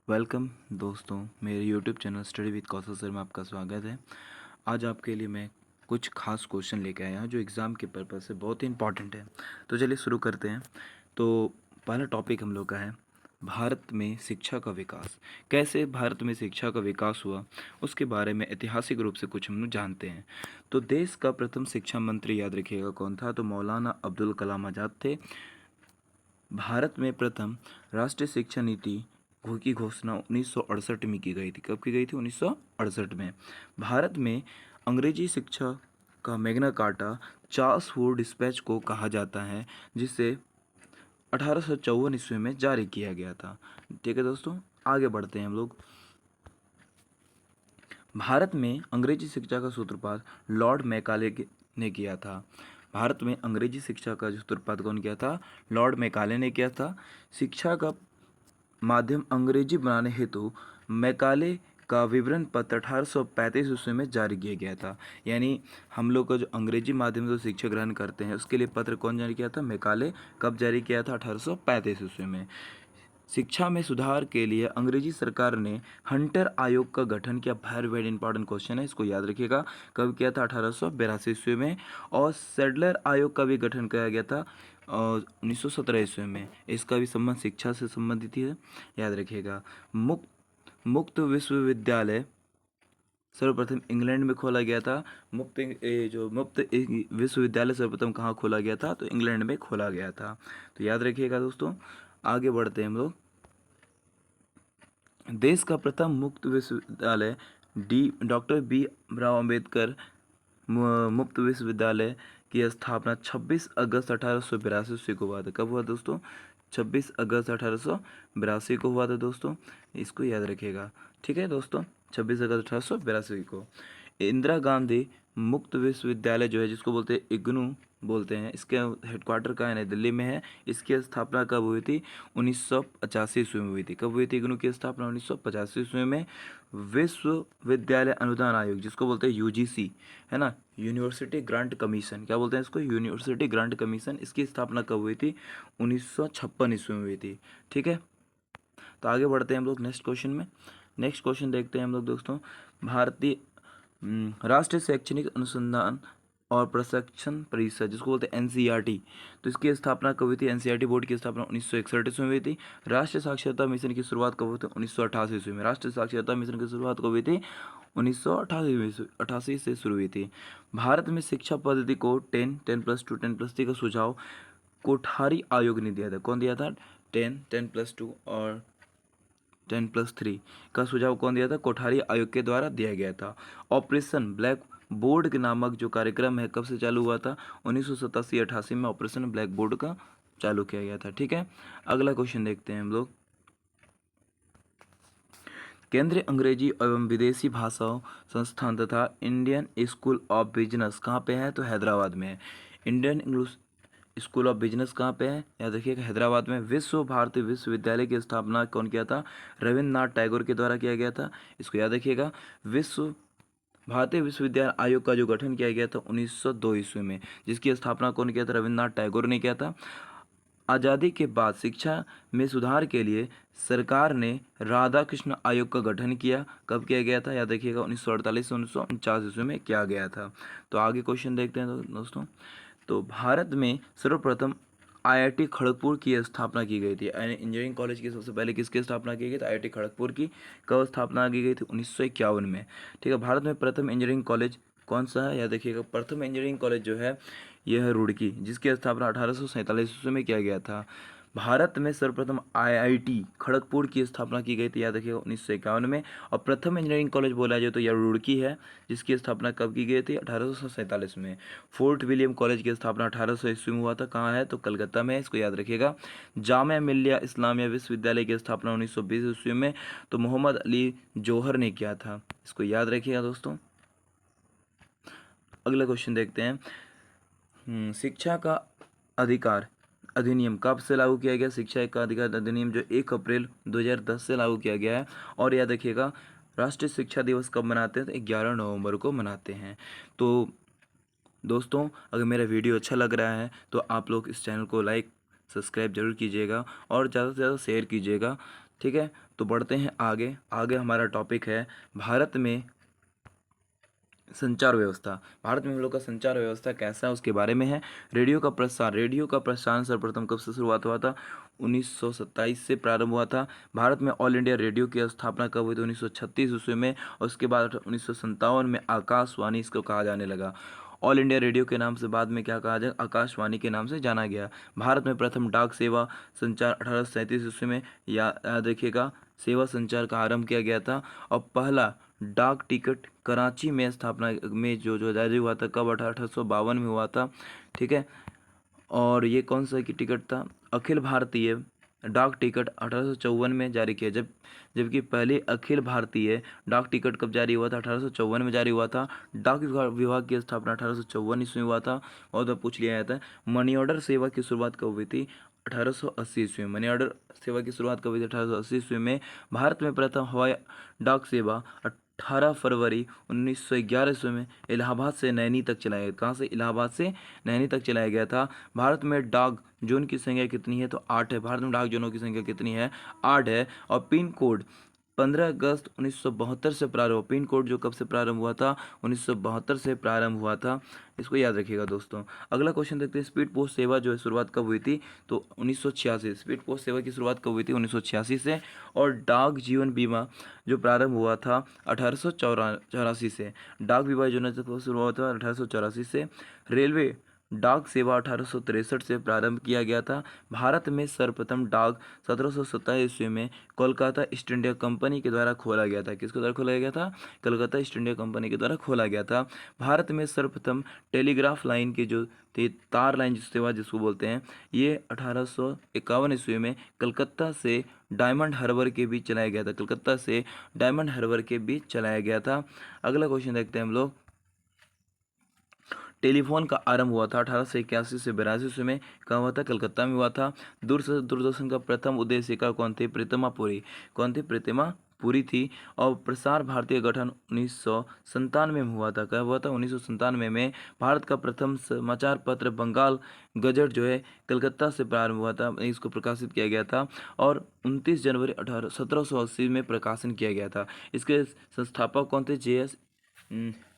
Welcome दोस्तों, मेरे YouTube channel study with Kaushal sir में आपका स्वागत है। आज आपके लिए मैं कुछ खास क्वेश्चन लेके आया हूँ जो एग्ज़ाम के पर्पज़ से बहुत ही इंपॉर्टेंट है। तो चलिए शुरू करते हैं। तो पहला टॉपिक हम लोग का है भारत में शिक्षा का विकास। कैसे भारत में शिक्षा का विकास हुआ उसके बारे में ऐतिहासिक रूप से कुछ हम लोग जानते हैं। तो देश का प्रथम शिक्षा मंत्री याद रखिएगा कौन था, तो मौलाना अब्दुल कलाम आज़ाद थे। भारत में प्रथम राष्ट्रीय शिक्षा नीति की घोषणा 1968 में की गई थी। कब की गई थी? 1968 में। भारत में अंग्रेजी शिक्षा का Magna carta Charles Wood dispatch को कहा जाता है, जिसे 1854 ईस्वी में जारी किया गया था। ठीक है दोस्तों, आगे बढ़ते हैं हम लोग। भारत में अंग्रेजी शिक्षा का सूत्रपात लॉर्ड मैकाले ने किया था। भारत में अंग्रेजी शिक्षा का सूत्रपात कौन किया था? लॉर्ड मैकाले ने किया था। शिक्षा का माध्यम अंग्रेजी बनाने हेतु मैकाले का विवरण पत्र 1835 ईस्वी में जारी किया गया था। यानी हम लोग का जो अंग्रेजी माध्यम से शिक्षा ग्रहण करते हैं उसके लिए पत्र कौन जारी किया था? मैकाले। कब जारी किया था? 1835 ईस्वी में। शिक्षा में सुधार के लिए अंग्रेजी सरकार ने हंटर आयोग का गठन किया। वेरी इंपॉर्टेंट क्वेश्चन है, इसको याद रखिएगा। कब किया था? 1882 ईस्वी में। और सेडलर आयोग का भी गठन किया गया था और 1917 ईस्वी में। इसका भी संबंध शिक्षा से संबंधित ही है, याद रखिएगा। मुक्त विश्वविद्यालय सर्वप्रथम इंग्लैंड में खोला गया था। मुक्त विश्वविद्यालय सर्वप्रथम कहाँ खोला गया था? तो इंग्लैंड में खोला गया था। तो याद रखिएगा दोस्तों। आगे बढ़ते हैं हम लोग। देश का प्रथम मुक्त विश्वविद्यालय डॉक्टर बी राव अम्बेडकर मुक्त विश्वविद्यालय की स्थापना 26 अगस्त 1882 को हुआ था। कब हुआ दोस्तों? 26 अगस्त 1882 को हुआ था दोस्तों, इसको याद रखिएगा। ठीक है दोस्तों, 26 अगस्त 1882 को। इंदिरा गांधी मुक्त विश्वविद्यालय जो है, जिसको बोलते हैं इग्नू बोलते हैं, इसके हेडक्वार्टर का है नई दिल्ली में है। इसकी स्थापना कब हुई थी? 1985 ईस्वी में हुई थी। कब हुई थी इग्नू की स्थापना? 1985 ईस्वी में। विश्वविद्यालय अनुदान आयोग, जिसको बोलते हैं यूजीसी, है ना, यूनिवर्सिटी ग्रांट कमीशन, क्या बोलते हैं इसको? University grant commission. इसकी स्थापना कब हुई थी? 1956 ईस्वी में हुई थी। ठीक है, तो आगे बढ़ते हैं हम लोग नेक्स्ट क्वेश्चन में। नेक्स्ट क्वेश्चन देखते हैं हम लोग दोस्तों। भारतीय राष्ट्रीय शैक्षणिक अनुसंधान और प्रशिक्षण परिषद, जिसको बोलते हैं एनसीईआरटी, तो इसकी स्थापना कब हुई थी? एनसीईआरटी बोर्ड की स्थापना 1961 ईस्वी में हुई थी। राष्ट्रीय साक्षरता मिशन की शुरुआत कब हुई थी? 1988 ईस्वी में। राष्ट्रीय साक्षरता मिशन की शुरुआत कब हुई थी? 1988 से शुरू हुई थी। भारत में शिक्षा पद्धति को 10+2 10+3 का सुझाव कोठारी आयोग ने दिया था। कौन दिया था? 10+2 और 10+3 का सुझाव कौन दिया था? कोठारी आयोग के द्वारा दिया गया था। ऑपरेशन ब्लैक बोर्ड के नामक जो कार्यक्रम है कब से चालू हुआ था? 1987-88 में ऑपरेशन ब्लैक बोर्ड का चालू किया गया था। ठीक है, अगला क्वेश्चन देखते हैं हम लोग। केंद्रीय अंग्रेजी एवं विदेशी भाषाओं संस्थान तथा इंडियन स्कूल ऑफ बिजनेस कहाँ पे है? तो हैदराबाद में है। Indian English school of business कहाँ पे है? याद रखिएगा, हैदराबाद में। विश्व भारती विश्वविद्यालय की स्थापना कौन किया था? रविन्द्रनाथ टैगोर के द्वारा किया गया था। इसको याद रखिएगा। विश्व भारतीय विश्वविद्यालय आयोग का जो गठन किया गया था 1902 ईस्वी में, जिसकी स्थापना कौन किया था? रविन्द्रनाथ टैगोर ने किया था। आज़ादी के बाद शिक्षा में सुधार के लिए सरकार ने राधाकृष्ण आयोग का गठन किया। कब किया गया था? याद रखिएगा, 1948 से 1949 ईस्वी में किया गया था। तो आगे क्वेश्चन देखते हैं दोस्तों। तो भारत में सर्वप्रथम आईआईटी खड़गपुर की स्थापना की गई थी। यानी इंजीनियरिंग कॉलेज की सबसे पहले किसकी स्थापना की गई थी? आईआईटी खड़गपुर की। कब स्थापना की गई थी? 1951 में। ठीक है, भारत में प्रथम इंजीनियरिंग कॉलेज कौन सा है? याद देखिएगा, प्रथम इंजीनियरिंग कॉलेज जो है यह है रुड़की, जिसकी स्थापना 1847 ईस्वी में किया गया था। भारत में सर्वप्रथम आईआईटी खड़गपुर की स्थापना की गई थी, याद रखिएगा, 1951 में। और प्रथम इंजीनियरिंग कॉलेज बोला जाए तो यह रुड़की है, जिसकी स्थापना कब की गई थी? 1847 में। फोर्ट विलियम कॉलेज की स्थापना 1800 ईस्वी में हुआ था। कहाँ है? तो कलकत्ता में है, इसको याद रखिएगा। जामिया मिल्लिया इस्लामिया विश्वविद्यालय की स्थापना 1920 ईस्वी में तो मोहम्मद अली जौहर ने किया था। इसको याद रखिएगा दोस्तों। अगला क्वेश्चन देखते हैं। शिक्षा का अधिकार अधिनियम कब से लागू किया गया? शिक्षा का अधिकार अधिनियम जो 1 अप्रैल 2010 से लागू किया गया है। और याद रखिएगा, राष्ट्रीय शिक्षा दिवस कब मनाते हैं? तो 11 नवंबर को मनाते हैं। तो दोस्तों, अगर मेरा वीडियो अच्छा लग रहा है तो आप लोग इस चैनल को लाइक सब्सक्राइब जरूर कीजिएगा और ज़्यादा से ज़्यादा शेयर कीजिएगा। ठीक है, तो बढ़ते हैं आगे। आगे हमारा टॉपिक है भारत में संचार व्यवस्था। भारत में हम लोग का संचार व्यवस्था कैसा है उसके बारे में है। रेडियो का प्रसारण सर्वप्रथम कब से शुरुआत हुआ था? 1927 से प्रारंभ हुआ था। भारत में ऑल इंडिया रेडियो की स्थापना कब हुई थी? 1936 ईस्वी में। और उसके बाद 1957 में आकाशवाणी इसको कहा जाने लगा। ऑल इंडिया रेडियो के नाम से बाद में क्या कहा जाए? आकाशवाणी के नाम से जाना गया। भारत में प्रथम डाक सेवा संचार 1837 ईस्वी में याद रखिएगा, सेवा संचार का आरंभ किया गया था। और पहला डाक टिकट कराची में स्थापना में जो जारी हुआ था कब? 1852 में हुआ था। ठीक है, और ये कौन सा की टिकट था? अखिल भारतीय डाक टिकट 1854 में जारी किया। जबकि पहले अखिल भारतीय डाक टिकट कब जारी हुआ था? 1854 में जारी हुआ था। डाक विभाग की स्थापना 1854 ईस्वी में हुआ था। और तो पूछ लिया जाता है मनी ऑर्डर सेवा की शुरुआत कब हुई थी? 1880 ईस्वी में। मनी ऑर्डर सेवा की शुरुआत कब हुई थी? 1880 ईस्वी में। भारत में प्रथम हवाई डाक सेवा 18 फरवरी 1911 ईस्वी में इलाहाबाद से नैनी तक चलाया गया। कहाँ से? इलाहाबाद से नैनी तक चलाया गया था। भारत में डाक जोन की संख्या कितनी है? तो 8 है। भारत में डाक जोनों की संख्या कितनी है? 8 है। और पिन कोड 15 अगस्त 1972 से प्रारंभ। पिन कोड जो कब से प्रारंभ हुआ था? 1972 से प्रारंभ हुआ था। इसको याद रखिएगा दोस्तों। अगला क्वेश्चन देखते हैं, स्पीड पोस्ट सेवा जो है शुरुआत कब हुई थी? तो 1986। स्पीड पोस्ट सेवा की शुरुआत कब हुई थी? 1986 से। और डाक जीवन बीमा जो प्रारंभ हुआ था 1884 से। डाक बीमा योजना जब शुरू हुआ था 1884 से। रेलवे डाक सेवा 1863 से प्रारंभ किया गया था। भारत में सर्वप्रथम डाक 1727 ईस्वी में कोलकाता ईस्ट इंडिया कंपनी के द्वारा खोला गया था। किसके द्वारा खोला गया था? कोलकाता ईस्ट इंडिया कंपनी के द्वारा खोला गया था। भारत में सर्वप्रथम टेलीग्राफ लाइन की जो थी, तार लाइन सेवा जिसको बोलते हैं, ये 1851 ईस्वी में कलकत्ता से डायमंड हार्बर के बीच चलाया गया था। कलकत्ता से डायमंड हार्बर के बीच चलाया गया था। अगला क्वेश्चन देखते हैं हम लोग। टेलीफोन का आरंभ हुआ था 1881 से 82 ईस्वी में। कहाँ हुआ था? कलकत्ता में हुआ था। दूरदर्शन का प्रथम उद्देशिका कौन थे? प्रीतमा पुरी। कौन थी? प्रीतमा पूरी थी। और प्रसार भारतीय गठन 1997 में हुआ था। कब हुआ था? 1997 में। भारत का प्रथम समाचार पत्र बंगाल गजट जो है कलकत्ता से प्रारंभ हुआ था, इसको प्रकाशित किया गया था। और 29 जनवरी 1780 में प्रकाशन किया गया था। इसके संस्थापक कौन थे? J.S.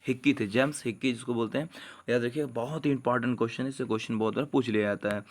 हिक्की थे, जेम्स हिक्की जिसको बोलते हैं। याद रखिए, बहुत ही इंपॉर्टेंट क्वेश्चन है, इससे क्वेश्चन बहुत बार पूछ लिया जाता है।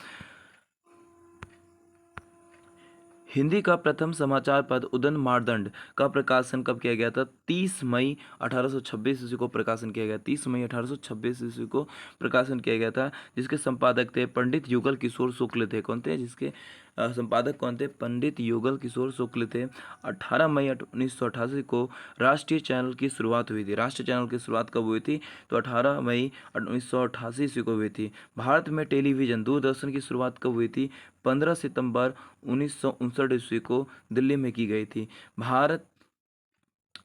हिंदी का प्रथम समाचार पत्र उदन मार्तंड का प्रकाशन कब किया गया था? 30 मई 1826 ईस्वी को प्रकाशन किया गया। 30 मई 1826 ईस्वी को प्रकाशन किया गया था। जिसके संपादक थे पंडित युगल किशोर शुक्ल थे। कौन थे? जिसके संपादक कौन थे? पंडित युगल किशोर शुक्ल थे। 18 मई 1988 को राष्ट्रीय चैनल की शुरुआत हुई थी। राष्ट्रीय चैनल की शुरुआत कब हुई थी? तो 18 मई 1988 ईस्वी को हुई थी। भारत में टेलीविजन दूरदर्शन की शुरुआत कब हुई थी? 15 सितंबर 1959 ईस्वी को दिल्ली में की गई थी। भारत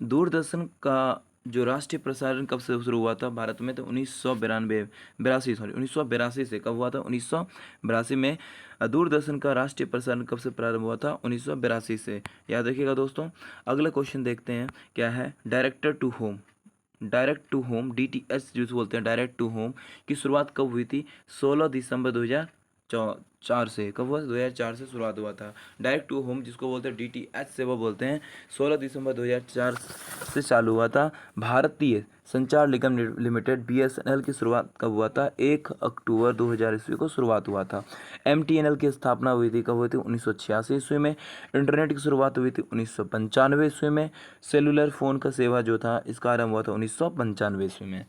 दूरदर्शन का जो राष्ट्रीय प्रसारण कब से शुरू हुआ था भारत में? तो 1982 से। कब हुआ था? 1982 में। दूरदर्शन का राष्ट्रीय प्रसारण कब से प्रारंभ हुआ था? 1982 से। याद रखिएगा दोस्तों। अगला क्वेश्चन देखते हैं, क्या है? Director to home. Direct to home DTH जिसे बोलते हैं, डायरेक्ट टू होम की शुरुआत कब हुई थी? 16 दिसंबर 2004 से। कब हुआ? 2004 से शुरुआत हुआ था। डायरेक्ट टू होम जिसको बोलते हैं DTH से वो बोलते हैं, 16 दिसंबर 2004 से चालू हुआ था। भारतीय संचार निगम लिमिटेड BSNL की शुरुआत कब हुआ था? 1 अक्टूबर 2000 ईस्वी को शुरुआत हुआ था। MTNL की स्थापना हुई थी कब हुई थी? 1986 ईस्वी में। इंटरनेट की शुरुआत हुई थी 1995 ईस्वी में। सेलुलर फ़ोन का सेवा जो था इसका आरंभ हुआ था 1995 ईस्वी में।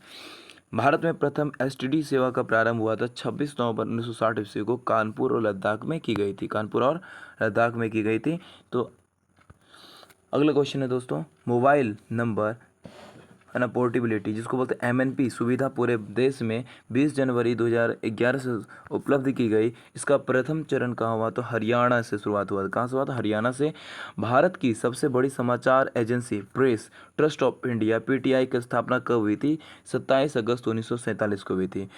भारत में प्रथम STD सेवा का प्रारंभ हुआ था 26 नवंबर 1960 ईस्वी को कानपुर और लद्दाख में की गई थी। कानपुर और लद्दाख में की गई थी। तो अगला क्वेश्चन है दोस्तों, मोबाइल नंबर है ना पोर्टेबिलिटी जिसको बोलते हैं MNP सुविधा पूरे देश में 20 जनवरी 2011 से उपलब्ध की गई। इसका प्रथम चरण कहाँ हुआ? तो हरियाणा से शुरुआत हुआ। कहाँ से हुआ था? हरियाणा से। भारत की सबसे बड़ी समाचार agency press trust of India PTI की स्थापना कब हुई थी? 27 अगस्त 1947 को हुई थी।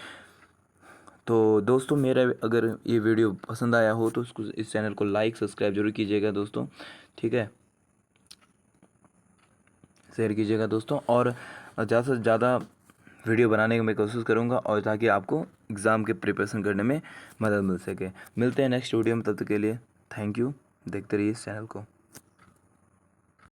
तो दोस्तों, मेरा अगर ये वीडियो पसंद आया हो तो इस चैनल को लाइक सब्सक्राइब जरूर कीजिएगा दोस्तों। ठीक है, शेयर कीजिएगा दोस्तों, और ज़्यादा से ज़्यादा वीडियो बनाने की मैं कोशिश करूँगा, और ताकि आपको एग्ज़ाम के प्रिपरेशन करने में मदद मिल सके। मिलते हैं नेक्स्ट वीडियो में, तब तक के लिए थैंक यू। देखते रहिए इस चैनल को।